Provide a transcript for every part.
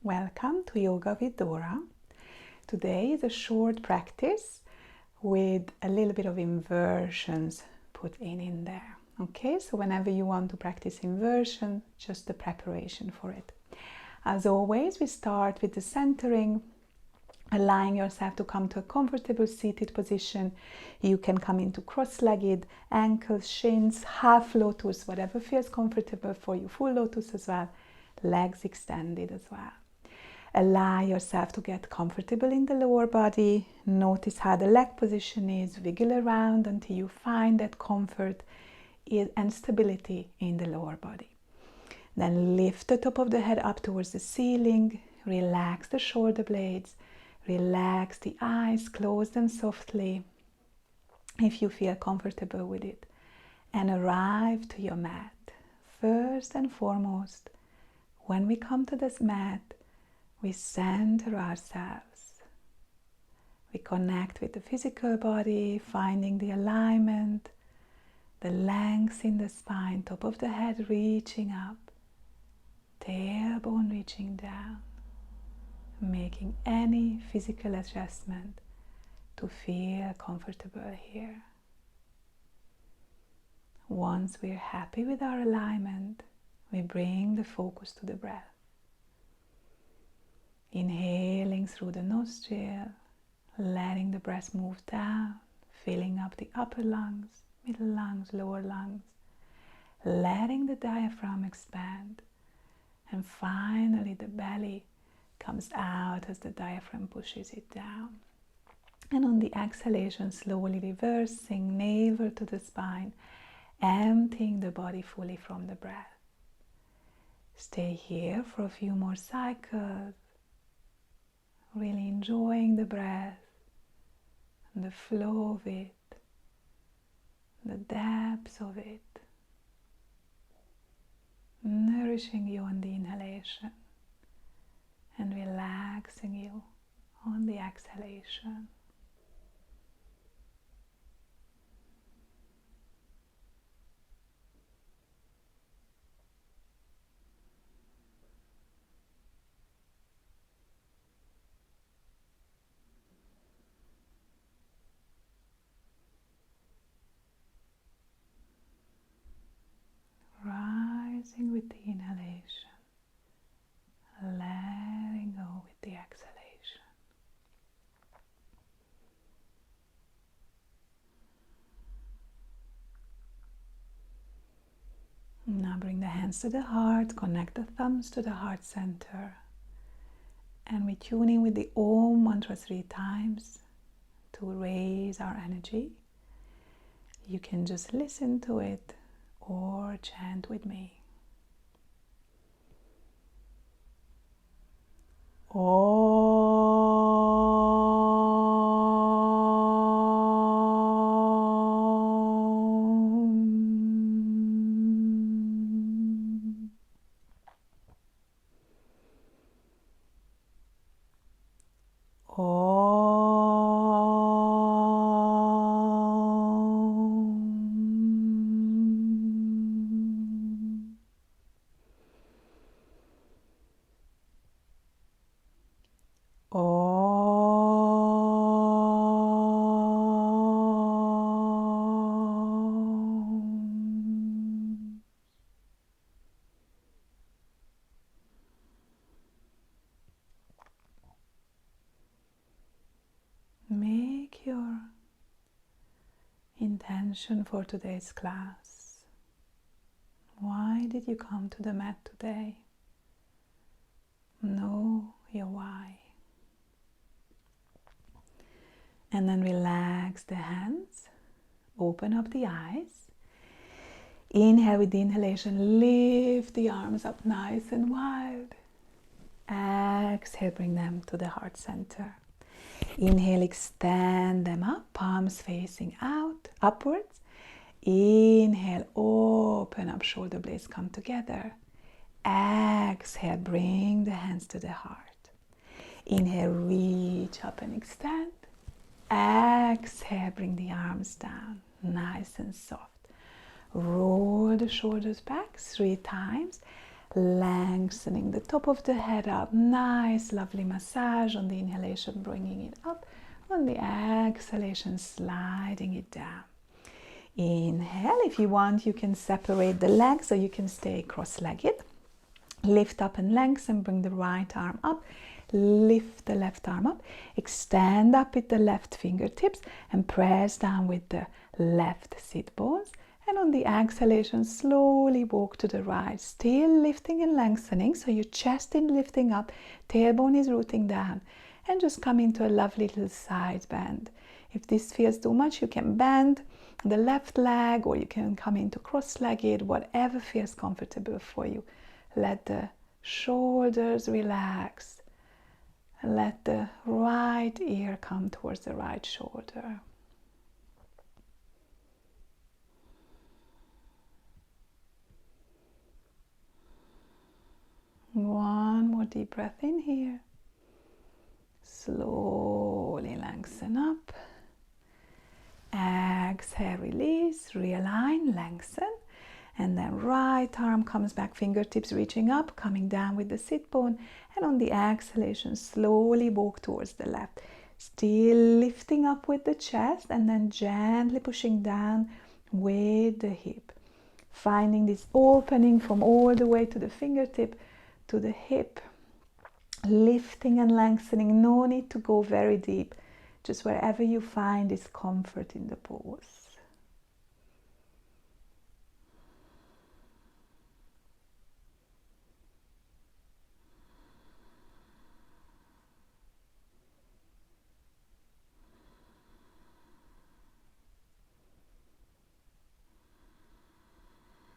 Welcome to Yoga with Dora. Today is a short practice with a little bit of inversions put in there. Okay, so whenever you want to practice inversion, just the preparation for it. As always, we start with the centering, allowing yourself to come to a comfortable seated position. You can come into cross-legged, ankles, shins, half lotus, whatever feels comfortable for you, full lotus as well, legs extended as well. Allow yourself to get comfortable in the lower body. Notice how the leg position is. Wiggle around until you find that comfort and stability in the lower body. Then lift the top of the head up towards the ceiling. Relax the shoulder blades. Relax the eyes. Close them softly if you feel comfortable with it. And arrive to your mat. First and foremost, when we come to this mat, we center ourselves. We connect with the physical body, finding the alignment, the length in the spine, top of the head reaching up, tailbone reaching down, making any physical adjustment to feel comfortable here. Once we're happy with our alignment, we bring the focus to the breath. Inhaling through the nostril, letting the breath move down, filling up the upper lungs, middle lungs, lower lungs, letting the diaphragm expand, and finally the belly comes out as the diaphragm pushes it down. And on the exhalation, slowly reversing navel to the spine, emptying the body fully from the breath. Stay here for a few more cycles, really enjoying the breath and the flow of it, the depths of it, nourishing you on the inhalation and relaxing you on the exhalation. Rising with the inhalation, letting go with the exhalation. Now bring the hands to the heart, connect the thumbs to the heart center, and we tune in with the Om mantra 3 times to raise our energy. You can just listen to it or chant with me. Make your intention for today's class. Why did you come to the mat today? Know your why. And then relax the hands, open up the eyes. Inhale with the inhalation, lift the arms up nice and wide. Exhale, bring them to the heart center. Inhale, extend them up, palms facing out, upwards. Inhale, open up, shoulder blades come together. Exhale, bring the hands to the heart. Inhale, reach up and extend. Exhale, bring the arms down, nice and soft. Roll the shoulders back 3 times. lengthening the top of the head up. Nice, lovely massage on the inhalation, bringing it up. On the exhalation, sliding it down. Inhale. If you want, you can separate the legs, so you can stay cross-legged. Lift up and lengthen, bring the right arm up. Lift the left arm up. Extend up with the left fingertips and press down with the left sit bones. And on the exhalation, slowly walk to the right, still lifting and lengthening. So your chest is lifting up, tailbone is rooting down. And just come into a lovely little side bend. If this feels too much, you can bend the left leg, or you can come into cross-legged, whatever feels comfortable for you. Let the shoulders relax. Let the right ear come towards the right shoulder. One more deep breath in here. Slowly lengthen up. Exhale, release, realign, lengthen. And then right arm comes back, fingertips reaching up, coming down with the sit bone. And on the exhalation, slowly walk towards the left. Still lifting up with the chest and then gently pushing down with the hip. Finding this opening from all the way to the fingertip to the hip. Lifting and lengthening, no need to go very deep. Just wherever you find this comfort in the pose.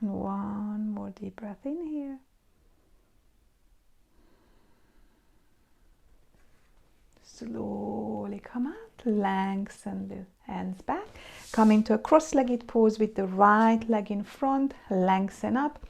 One more deep breath in here. Slowly come out, lengthen the hands back. Come into a cross-legged pose with the right leg in front, lengthen up.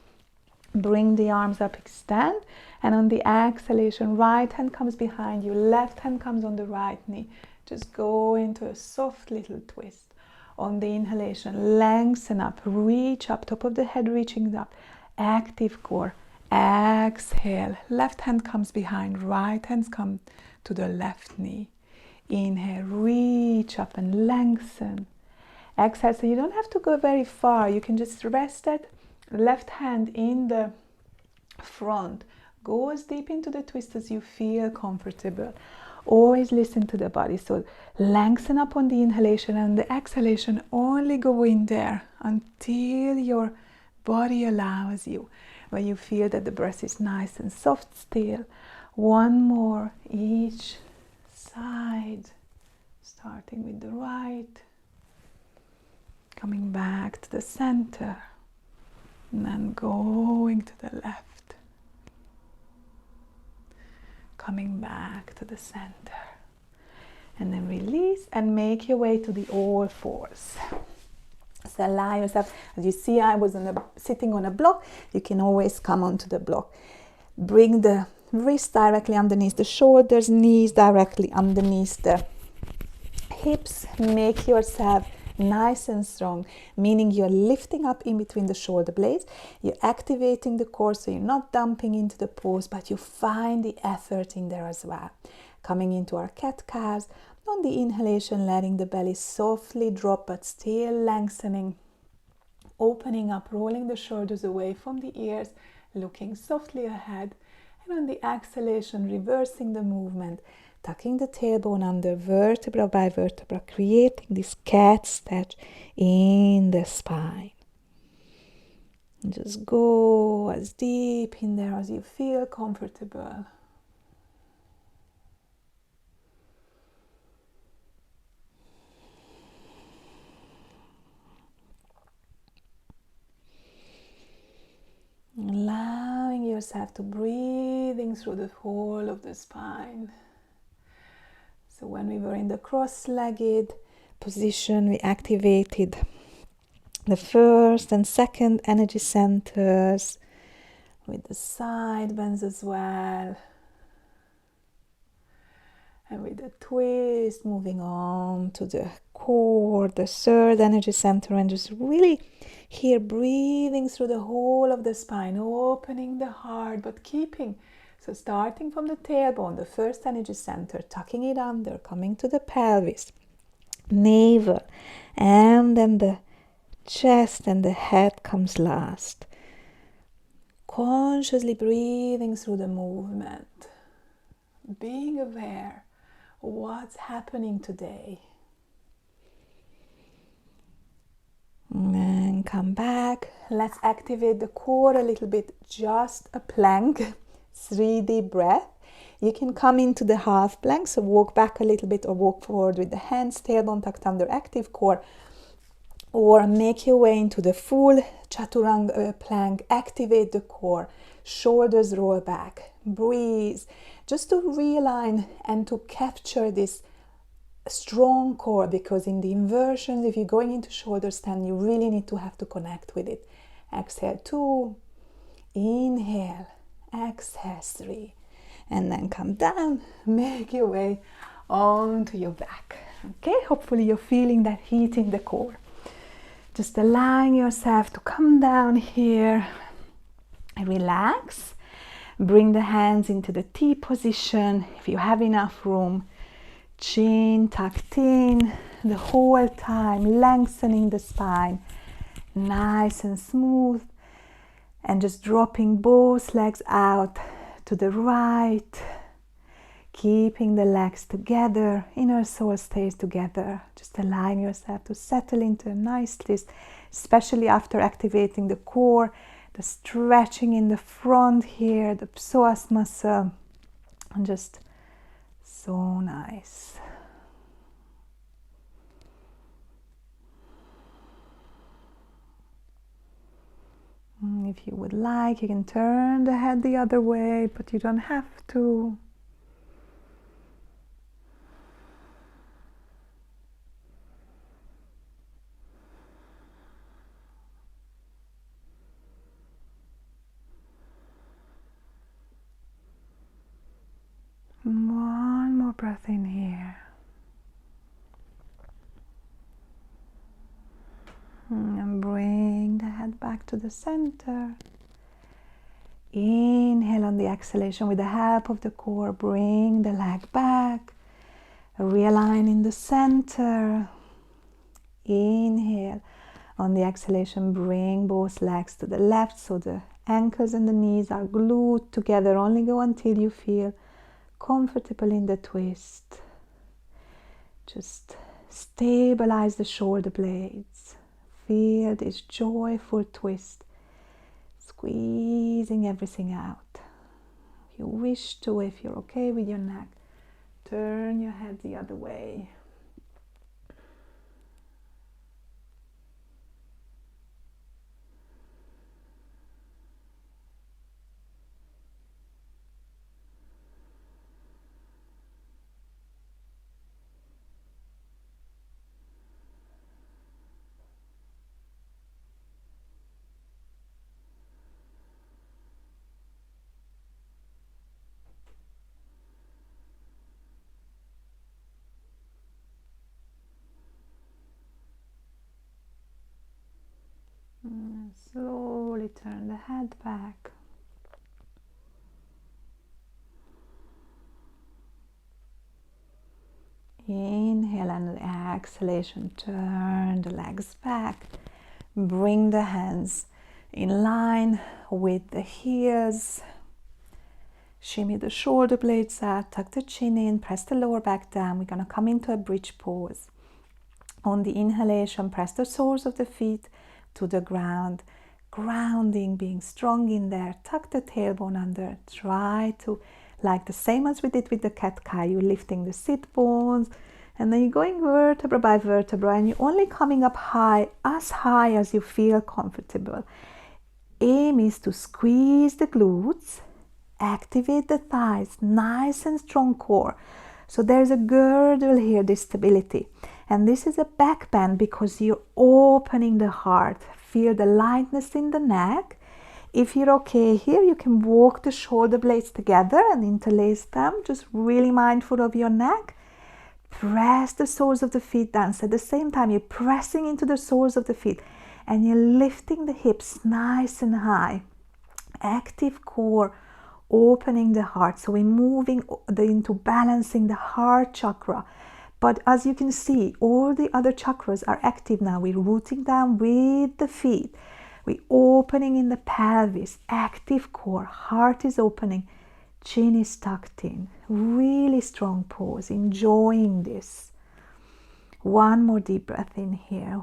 Bring the arms up, extend. And on the exhalation, right hand comes behind you, left hand comes on the right knee. Just go into a soft little twist. On the inhalation, lengthen up, reach up, top of the head reaching up. Active core. Exhale, left hand comes behind, right hands come to the left knee. Inhale, reach up and lengthen. Exhale, so you don't have to go very far. You can just rest that left hand in the front. Go as deep into the twist as you feel comfortable. Always listen to the body. So lengthen up on the inhalation, and the exhalation, only go in there until your body allows you. When you feel that the breath is nice and soft still. One more each side, starting with the right, coming back to the center, and then going to the left, coming back to the center, and then release and make your way to the all fours. So allow yourself, as you see, I was sitting on a block. You can always come onto the block. Bring the wrists directly underneath the shoulders, knees directly underneath the hips. Make yourself nice and strong, meaning you're lifting up in between the shoulder blades. You're activating the core, so you're not dumping into the pose, but you find the effort in there as well. Coming into our cat-cows. On the inhalation, letting the belly softly drop, but still lengthening. Opening up, rolling the shoulders away from the ears, looking softly ahead. And on the exhalation, reversing the movement, tucking the tailbone under vertebra by vertebra, creating this cat stretch in the spine. And just go as deep in there as you feel comfortable. Allowing yourself to breathing through the whole of the spine. So when we were in the cross-legged position, we activated the first and second energy centers with the side bends as well. And with the twist, moving on to the core, the third energy center, and just really here breathing through the whole of the spine, opening the heart, but keeping. So starting from the tailbone, the first energy center, tucking it under, coming to the pelvis, navel, and then the chest and the head comes last. Consciously breathing through the movement, being aware of what's happening today. And come back. Let's activate the core a little bit. Just a plank, 3 deep breath. You can come into the half plank, so walk back a little bit or walk forward with the hands, tailbone tucked under, active core, or make your way into the full chaturanga plank. Activate the core, shoulders roll back, breathe, just to realign and to capture this strong core, because in the inversions, if you're going into shoulder stand, you really need to have to connect with it. Exhale 2, inhale, exhale 3, and then come down, make your way onto your back. Okay, hopefully you're feeling that heat in the core. Just allowing yourself to come down here, relax, bring the hands into the T position if you have enough room. Chin tucked in the whole time, lengthening the spine, nice and smooth, and just dropping both legs out to the right, keeping the legs together, inner soul stays together, just allowing yourself to settle into a nice twist, especially after activating the core, the stretching in the front here, the psoas muscle, and just so nice. If you would like, you can turn the head the other way, but you don't have to. One more breath in here. And bring the head back to the center. Inhale on the exhalation with the help of the core. Bring the leg back. Realign in the center. Inhale. On the exhalation, bring both legs to the left so the ankles and the knees are glued together. Only go until you feel comfortable in the twist. Just stabilize the shoulder blades. Feel this joyful twist, squeezing everything out. If you wish to, if you're okay with your neck, turn your head the other way. And slowly turn the head back. Inhale and exhalation, turn the legs back. Bring the hands in line with the heels. Shimmy the shoulder blades out, tuck the chin in, press the lower back down. We're going to come into a bridge pose. On the inhalation, press the soles of the feet to the ground, grounding, being strong in there. Tuck the tailbone under. Try to, like the same as we did with the cat-cow, you're lifting the sit bones, and then you're going vertebra by vertebra, and you're only coming up high as you feel comfortable. Aim is to squeeze the glutes, activate the thighs, nice and strong core. So there's a girdle here, this stability. And this is a back bend because you're opening the heart. Feel the lightness in the neck. If you're okay here, you can walk the shoulder blades together and interlace them, just really mindful of your neck. Press the soles of the feet down. So at the same time, you're pressing into the soles of the feet and you're lifting the hips nice and high. Active core, opening the heart. So we're moving into balancing the heart chakra. But as you can see, all the other chakras are active now. We're rooting down with the feet. We're opening in the pelvis, active core, heart is opening, chin is tucked in. Really strong pose, enjoying this. One more deep breath in here.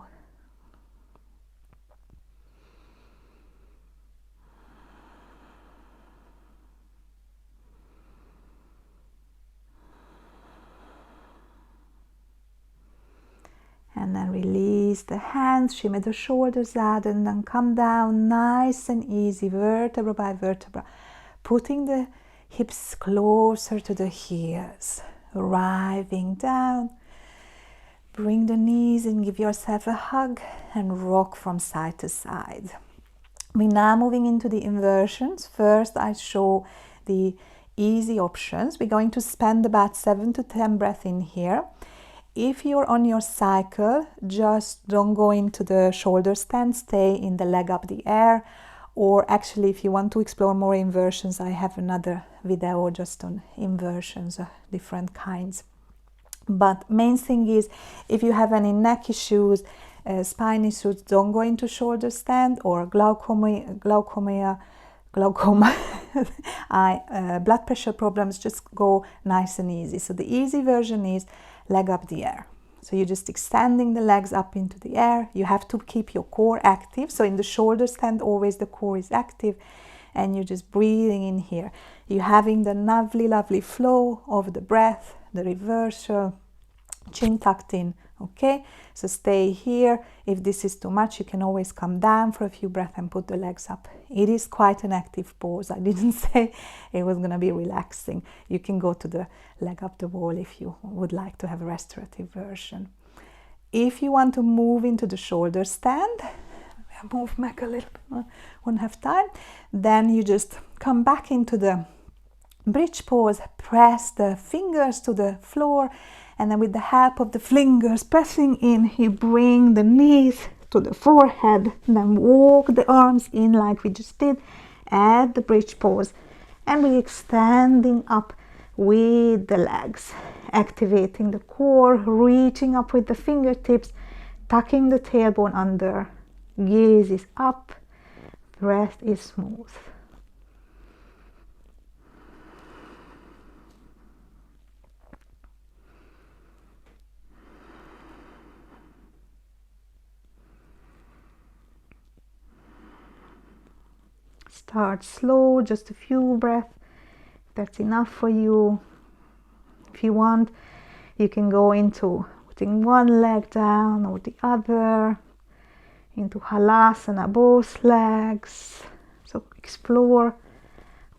And then release the hands, shimmy the shoulders out, and then come down nice and easy, vertebra by vertebra, putting the hips closer to the heels, arriving down. Bring the knees and give yourself a hug and rock from side to side. We're now moving into the inversions. First, I show the easy options. We're going to spend about 7 to 10 breaths in here. If you're on your cycle, just don't go into the shoulder stand, stay in the leg up the air. Or actually, if you want to explore more inversions, I have another video just on inversions, different kinds. But main thing is, if you have any neck issues, spine issues, don't go into shoulder stand, or glaucoma, blood pressure problems, just go nice and easy. So the easy version is leg up the air. So you're just extending the legs up into the air. You have to keep your core active. So in the shoulder stand, always the core is active, and you're just breathing in here. You're having the lovely, lovely flow of the breath, the reversal, chin tucked in. Okay, so stay here. If this is too much, you can always come down for a few breaths and put the legs up. It is quite an active pose. I didn't say it was going to be relaxing. You can go to the leg up the wall if you would like to have a restorative version. If you want to move into the shoulder stand, move back a little bit, won't have time, then you just come back into the bridge pose, press the fingers to the floor, and then with the help of the fingers pressing in, you bring the knees to the forehead, and then walk the arms in like we just did at the bridge pose, and we're extending up with the legs, activating the core, reaching up with the fingertips, tucking the tailbone under, gaze is up, breath is smooth. Start slow, just a few breaths. That's enough for you. If you want, you can go into putting one leg down or the other, into halasana, both legs. So explore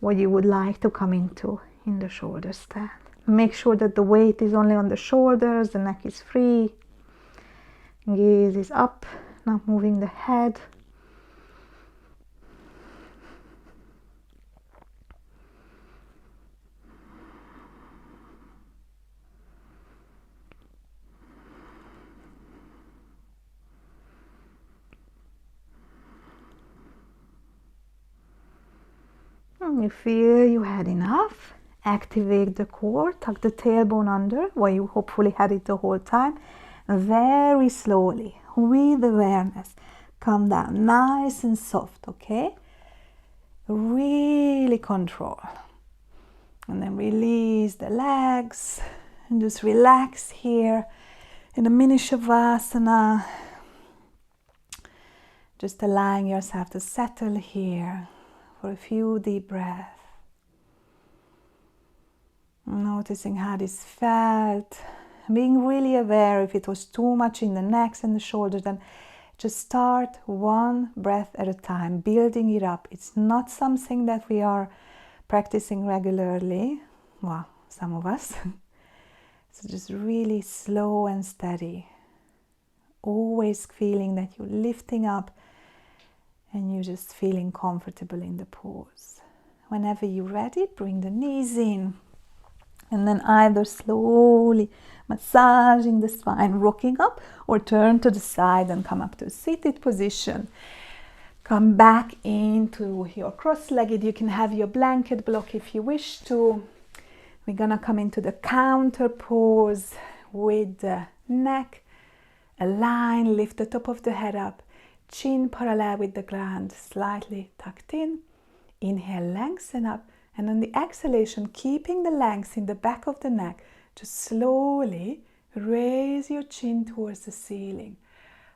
what you would like to come into in the shoulder stand. Make sure that the weight is only on the shoulders, the neck is free, gaze is up, not moving the head. You feel you had enough, activate the core, tuck the tailbone under where you hopefully had it the whole time. Very slowly, with awareness, come down nice and soft, okay? Really control. And then release the legs and just relax here in the mini shavasana. Just allowing yourself to settle here for a few deep breaths. Noticing how this felt. Being really aware if it was too much in the necks and the shoulders, then just start one breath at a time, building it up. It's not something that we are practicing regularly. Well, some of us. So just really slow and steady. Always feeling that you're lifting up and you're just feeling comfortable in the pose. Whenever you're ready, bring the knees in, and then either slowly massaging the spine, rocking up, or turn to the side and come up to a seated position. Come back into your cross-legged. You can have your blanket block if you wish to. We're gonna come into the counter pose with the neck aligned, lift the top of the head up, chin parallel with the ground, slightly tucked in. Inhale, lengthen up, and on the exhalation, keeping the length in the back of the neck, just slowly raise your chin towards the ceiling.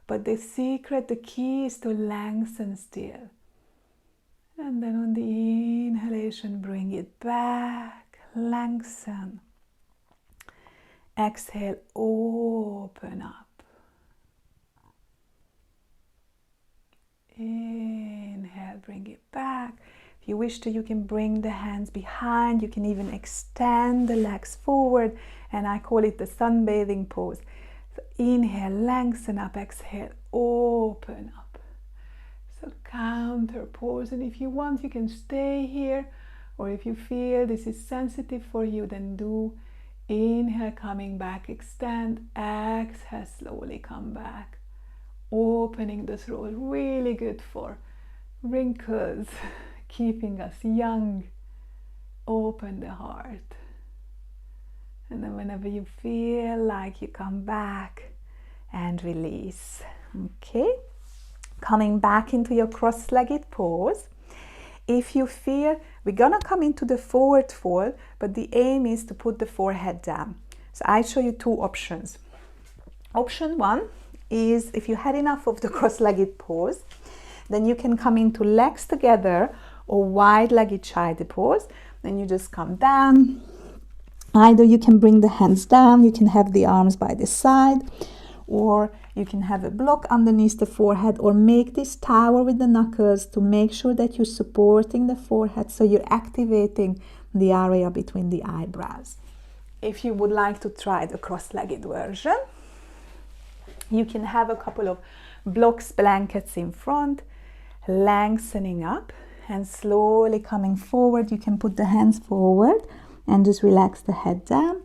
But the secret, the key is to lengthen still. And then on the inhalation, bring it back, lengthen. Exhale, open up. Inhale, bring it back. If you wish to, you can bring the hands behind. You can even extend the legs forward, and I call it the sunbathing pose. So inhale, lengthen up. Exhale, open up. So counter pose, and if you want, you can stay here, or if you feel this is sensitive for you, then do inhale, coming back, extend. Exhale, slowly come back, opening the throat. Really good for wrinkles, keeping us young. Open the heart, and then whenever you feel like, you come back and release. Okay, coming back into your cross-legged pose. If you feel, we're gonna come into the forward fold, but the aim is to put the forehead down. So I show you two options. Option one is, if you had enough of the cross-legged pose, then you can come into legs together or wide-legged child pose. Then you just come down. Either you can bring the hands down, you can have the arms by the side, or you can have a block underneath the forehead, or make this tower with the knuckles to make sure that you're supporting the forehead, so you're activating the area between the eyebrows. If you would like to try the cross-legged version, you can have a couple of blocks, blankets in front, lengthening up and slowly coming forward. You can put the hands forward and just relax the head down.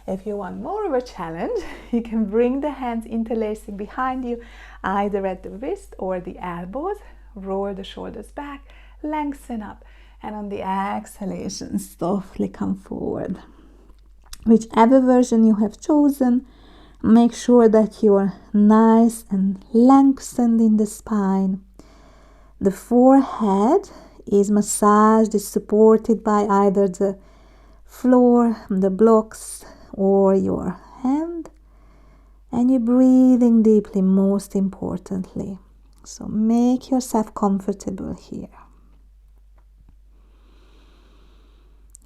If you want more of a challenge, you can bring the hands interlacing behind you, either at the wrist or the elbows. Roll the shoulders back, lengthen up, and on the exhalation, softly come forward. Whichever version you have chosen, make sure that you're nice and lengthened in the spine. The forehead is massaged, is supported by either the floor, the blocks, or your hand. And you're breathing deeply, most importantly. So make yourself comfortable here.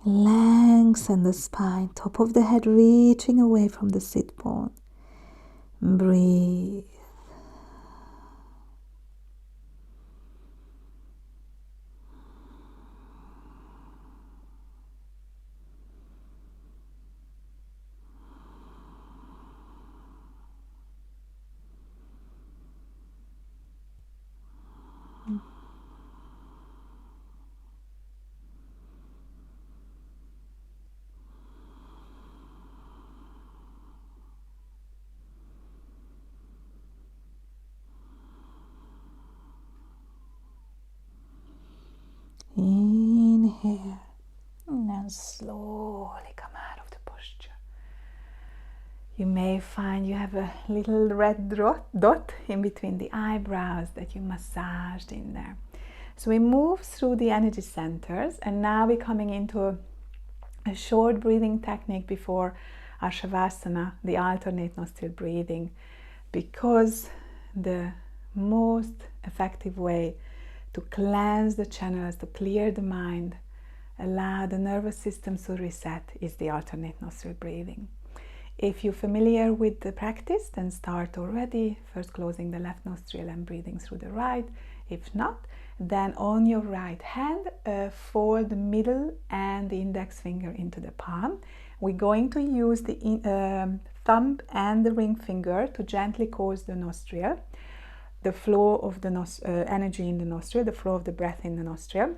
Lengthen the spine, top of the head reaching away from the sit bone. Breathe. Inhale, and then slowly come out of the posture. You may find you have a little red dot in between the eyebrows that you massaged in there. So we move through the energy centers, and now we're coming into a short breathing technique before our Shavasana, the alternate nostril breathing, because the most effective way to cleanse the channels, to clear the mind, allow the nervous system to reset, is the alternate nostril breathing. If you're familiar with the practice, then start already, first closing the left nostril and breathing through the right. If not, then on your right hand, fold the middle and the index finger into the palm. We're going to use the thumb and the ring finger to gently close the nostril. the flow of the energy in the nostril, the flow of the breath in the nostril.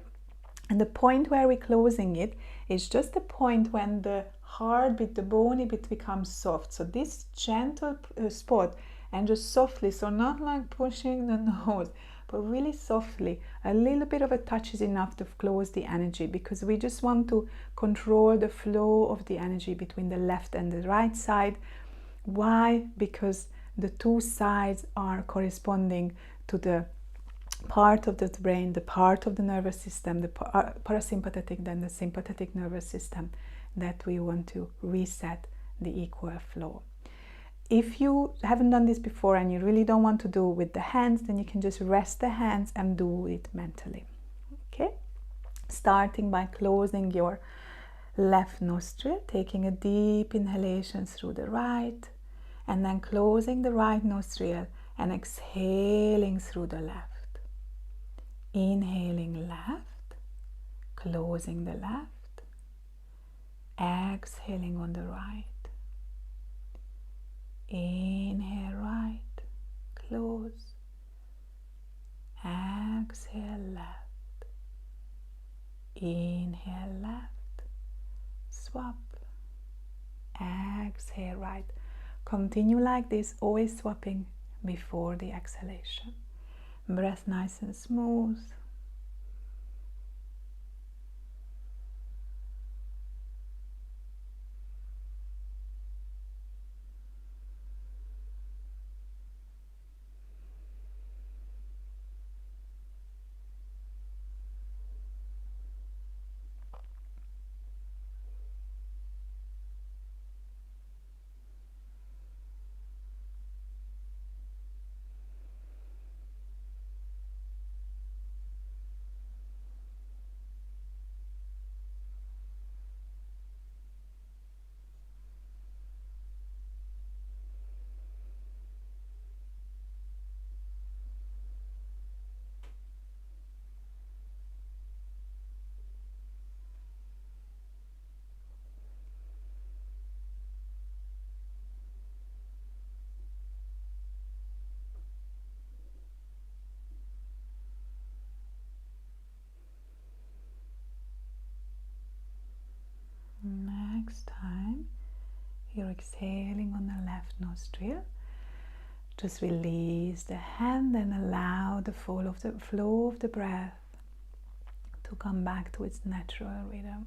And the point where we're closing it is just the point when the hard bit, the bony bit becomes soft. So this gentle spot, and just softly, so not like pushing the nose, but really softly, a little bit of a touch is enough to close the energy, because we just want to control the flow of the energy between the left and the right side. Why? Because the two sides are corresponding to the part of the brain, the part of the nervous system, the parasympathetic, then the sympathetic nervous system, that we want to reset the equal flow. If you haven't done this before and you really don't want to do it with the hands, then you can just rest the hands and do it mentally. Okay? Starting by closing your left nostril, taking a deep inhalation through the right, and then closing the right nostril and exhaling through the left. Inhaling left, closing the left, exhaling on the right. Inhale right, close, exhale left, inhale left, swap, exhale right. Continue like this, always swapping before the exhalation. Breath nice and smooth. Next time you're exhaling on the left nostril, just release the hand and allow the flow of the breath to come back to its natural rhythm.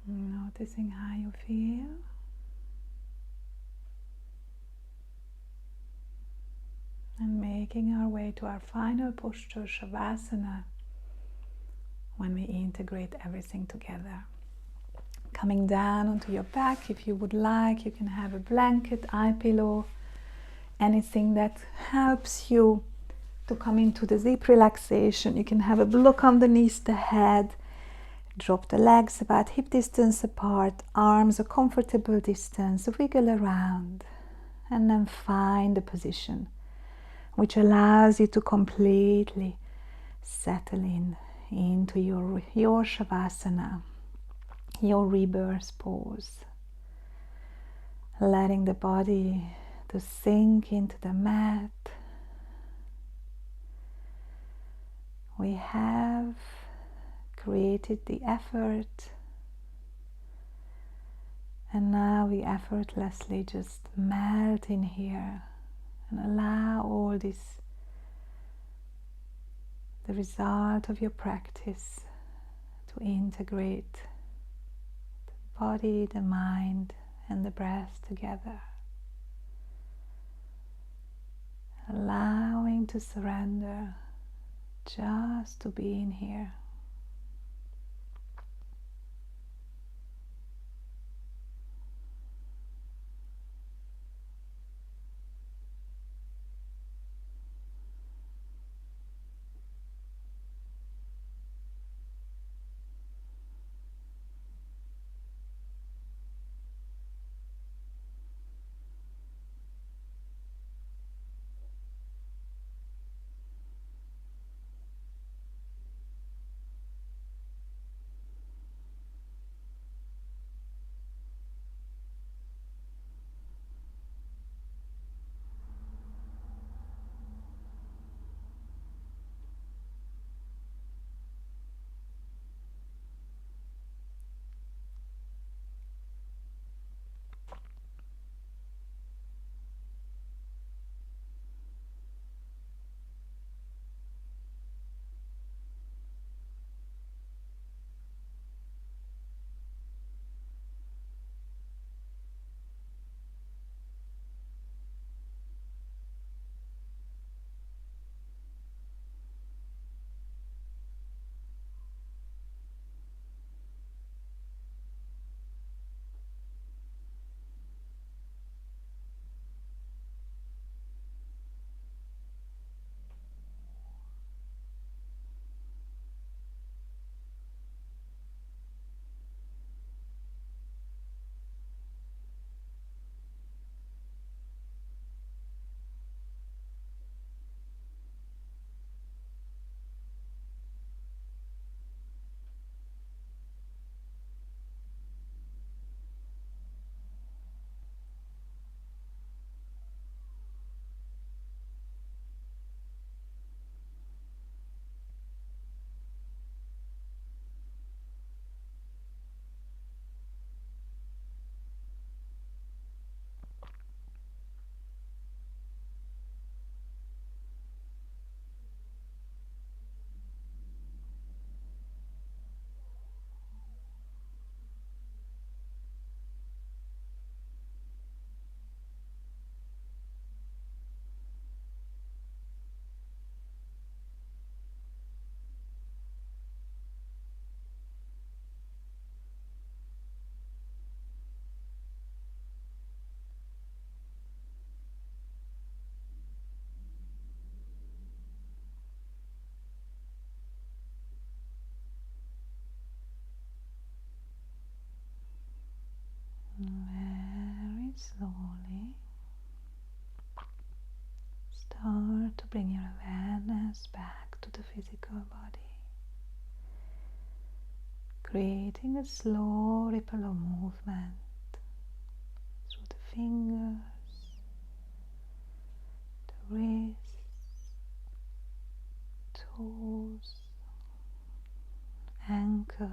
Noticing how you feel. And making our way to our final posture, Shavasana, when we integrate everything together. Coming down onto your back, if you would like, you can have a blanket, eye pillow, anything that helps you to come into the deep relaxation. You can have a block underneath the head. Drop the legs about hip distance apart, arms a comfortable distance, wiggle around, and then find a position which allows you to completely settle into your Shavasana, your rebirth pose. Letting the body to sink into the mat. We have created the effort, and now we effortlessly just melt in here and allow all this, the result of your practice, to integrate the body, the mind, and the breath together. Allowing to surrender just to be in here. your body, creating a slow ripple of movement through the fingers, the wrists, toes, ankles,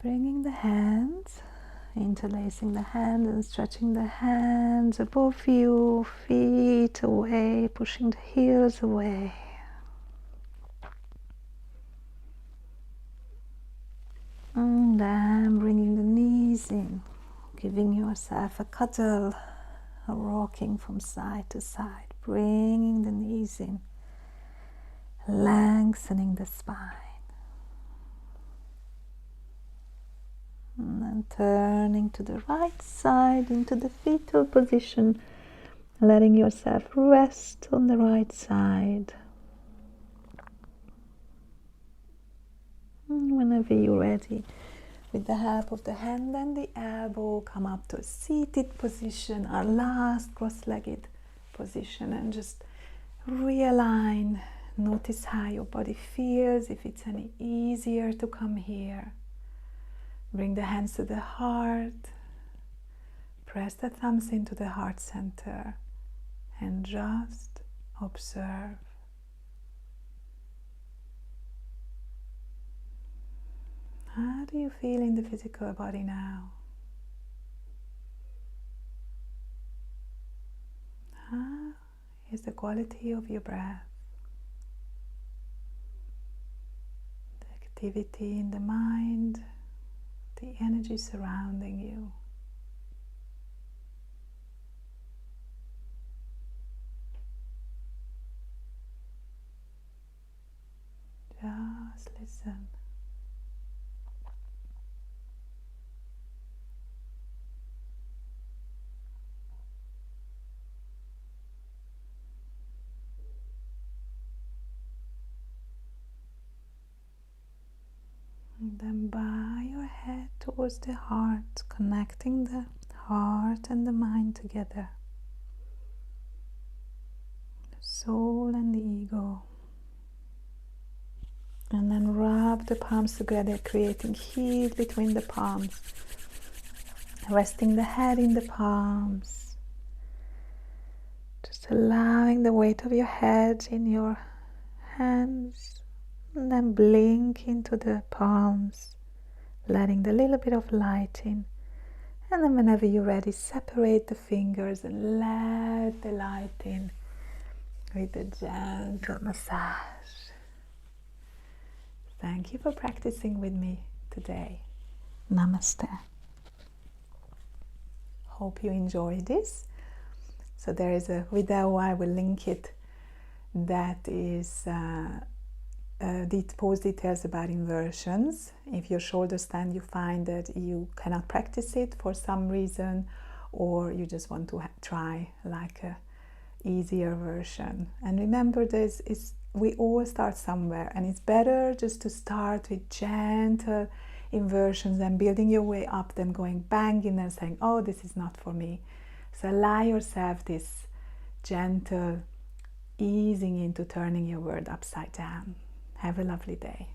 bringing the hands, interlacing the hands and stretching the hands above you, feet away, pushing the heels away. And then bringing the knees in, giving yourself a cuddle, a rocking from side to side, bringing the knees in, lengthening the spine. And then turning to the right side into the fetal position, letting yourself rest on the right side. And whenever you're ready, with the help of the hand and the elbow, come up to a seated position, our last cross-legged position, and just realign. Notice how your body feels, if it's any easier to come here. Bring the hands to the heart, press the thumbs into the heart center, and just observe. How do you feel in the physical body now? How is the quality of your breath? The activity in the mind, the energy surrounding you. Just listen. And then bow your head towards the heart, connecting the heart and the mind together. The soul and the ego. And then rub the palms together, creating heat between the palms. Resting the head in the palms. Just allowing the weight of your head in your hands. And then blink into the palms, letting the little bit of light in. And then whenever you're ready, separate the fingers and let the light in with a gentle massage. Thank you for practicing with me today. Namaste. Hope you enjoyed this. So there is a video, I will link it, that is pose details about inversions. If your shoulder stand, you find that you cannot practice it for some reason, or you just want to try like a easier version. And remember, we all start somewhere, and it's better just to start with gentle inversions and building your way up than going bang in and saying, oh, this is not for me. So allow yourself this gentle easing into turning your world upside down. Have a lovely day.